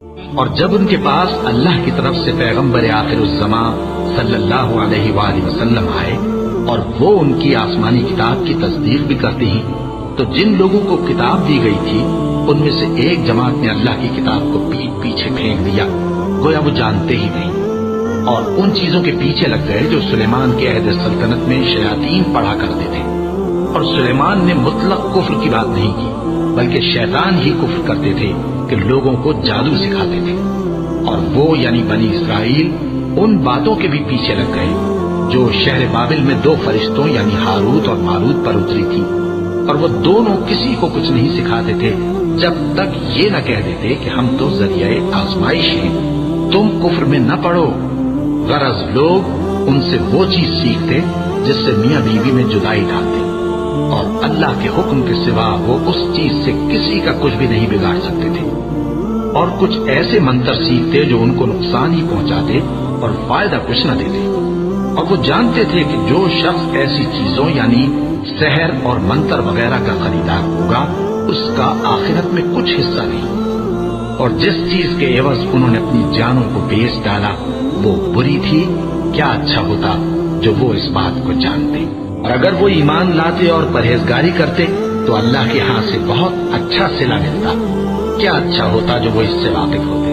اور جب ان کے پاس اللہ کی طرف سے پیغمبر آخر الزمان صلی اللہ علیہ وآلہ وسلم آئے اور وہ ان کی آسمانی کتاب کی تصدیق بھی کرتے ہیں، تو جن لوگوں کو کتاب دی گئی تھی ان میں سے ایک جماعت نے اللہ کی کتاب کو پیٹ پیچھے پھینک دیا، گویا وہ جانتے ہی نہیں، اور ان چیزوں کے پیچھے لگ گئے جو سلیمان کے عہد سلطنت میں شیاطین پڑھا کرتے تھے۔ اور سلیمان نے مطلق کفر کی بات نہیں کی، بلکہ شیطان ہی کفر کرتے تھے کہ لوگوں کو جادو سکھاتے تھے، اور وہ یعنی بنی اسرائیل ان باتوں کے بھی پیچھے لگ گئے جو شہر بابل میں دو فرشتوں یعنی ہاروت اور ماروت پر اتری تھی، اور وہ دونوں کسی کو کچھ نہیں سکھاتے تھے جب تک یہ نہ کہہ دیتے کہ ہم تو ذریعہ آزمائش ہیں، تم کفر میں نہ پڑو۔ غرض لوگ ان سے وہ چیز سیکھتے جس سے میاں بیوی میں جدائی ڈالتے، اور اللہ کے حکم کے سوا وہ اس چیز سے کسی کا کچھ بھی نہیں بگاڑ سکتے تھے، اور کچھ ایسے منتر سیکھتے جو ان کو نقصان ہی پہنچاتے اور فائدہ کچھ نہ دیتے، اور وہ جانتے تھے کہ جو شخص ایسی چیزوں یعنی سحر اور منتر وغیرہ کا خریدار ہوگا اس کا آخرت میں کچھ حصہ نہیں، اور جس چیز کے عوض انہوں نے اپنی جانوں کو بیچ ڈالا وہ بری تھی، کیا اچھا ہوتا جو وہ اس بات کو جانتے، اور اگر وہ ایمان لاتے اور پرہیزگاری کرتے تو اللہ کے ہاں سے بہت اچھا صلہ ملتا، کیا اچھا ہوتا جو وہ اس سے واقف ہوتے۔